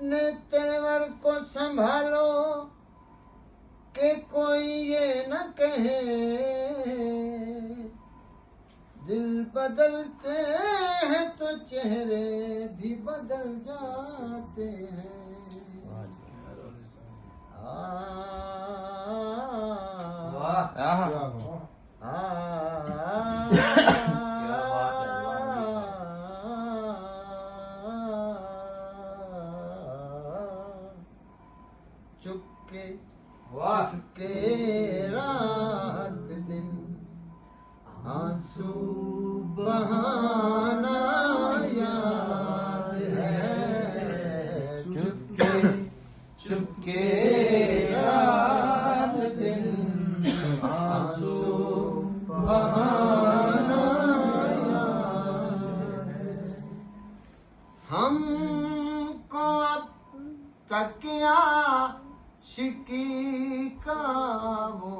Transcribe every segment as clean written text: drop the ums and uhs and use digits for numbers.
अपने तेवर को संभालो कि कोई ये न कहे दिल बदलते हैं तो चेहरे भी बदल जाते हैं। चुपके रात दिन आंसू बहाना याद है। चुपके रात दिन आंसू बहाना याद है। हमको अब तकिया शिकी का वो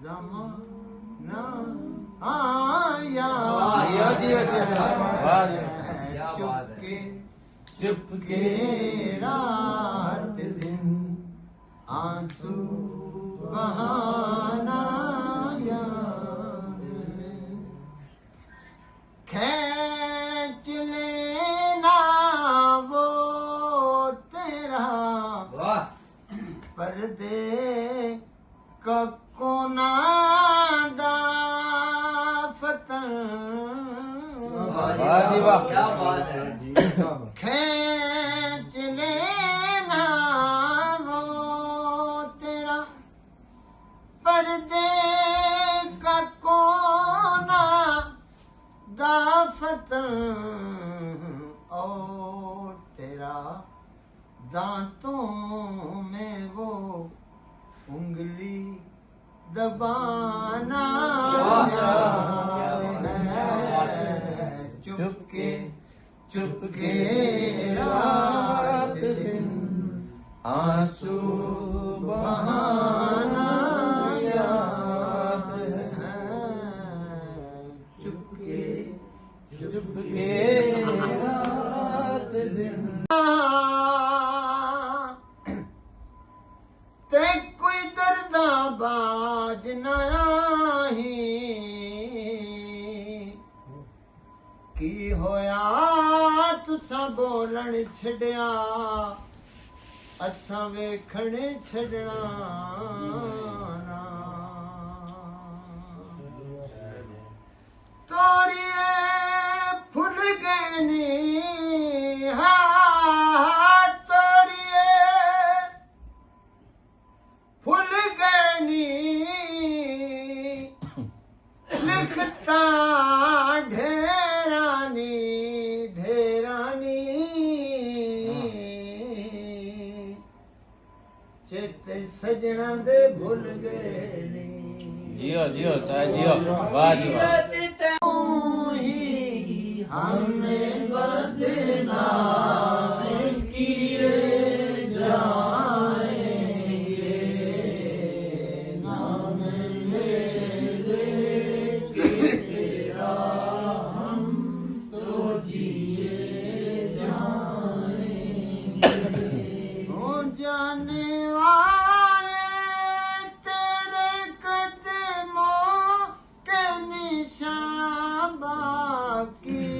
ज़माना आया। चुपके रात दिन आंसू बहाना याद है। खींच लेना वो तेरा पर्दे का कोना दाफतन। क्या बात है जी। खींच लेना वो तेरा पर्दे का कोना दाफतन और तेरा दांतों में वो उंगली दबाना है। चुपके रात दिन आंसू बहाना याद है। चुपके रात दिन ते कोई दर्दा बाज न आही की होया तुसा बोलन छड़िया असा वेखण छड़ना ना। तोरिए फुल गए नी तोरिए फुल गए नी लिखता ढेरानी चित सजना दे भूल गए नी। जियो चाहे जियो। वाह जी वाह। हमें बदनाम किए जाएंगे नाम ले तेरा हम तो जिए जाएंगे। हो जाने वाले तेरे कदमों के निशान बाकी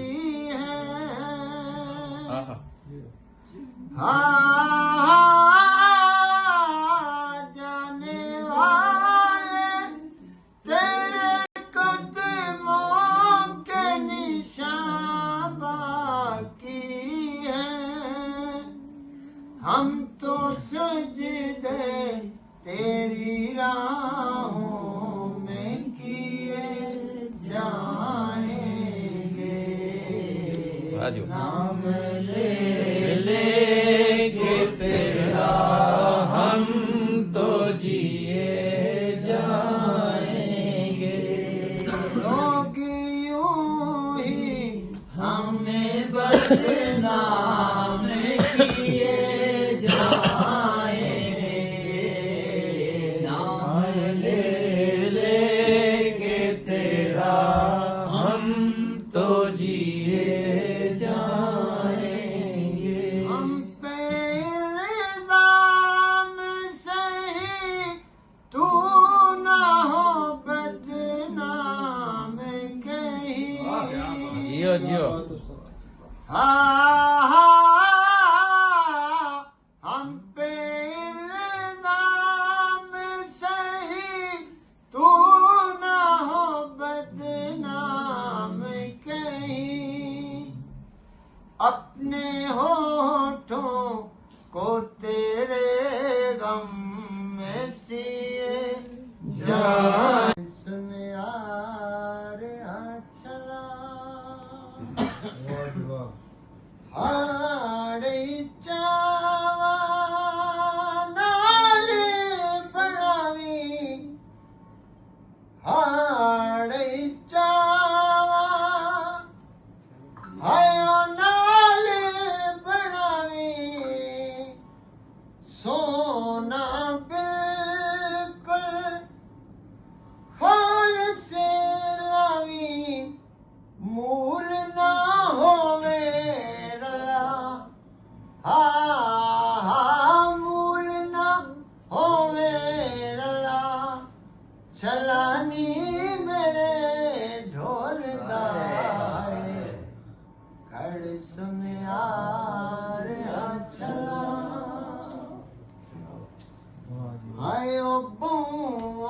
जाने वाले तेरे कदमों के निशान बाकी हैं। हम तो सजदे तेरी राहों में किए जाएंगे। नाम लेके तेरा हम तो जिए जाएंगे। लोग यूं ही हमें बदनाम किए जाएंगे। नाम लेके तेरा हम तो जिए जाएंगे। हम पे जियो जियो हम पे इल्जाम सही तू ना हो बदनाम कहीं अपने होठों को तेरे गम में सिए जान सुन यार चला हाड़े चावा नाले बढ़ावी हाड़े चावा हायो नाले बढ़ावी सोना बिल्कुल खोल से लावी मूल ना होवे मूल ना होवे चलानी मेरे ढोल गाए खड़ सुन यार चला आयो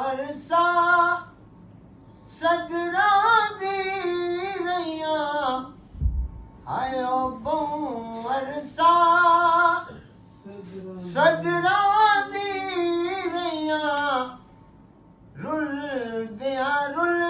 अरसा सगरा दी रैया आयो अरसा सगरा दी रैया रुल दिया रुल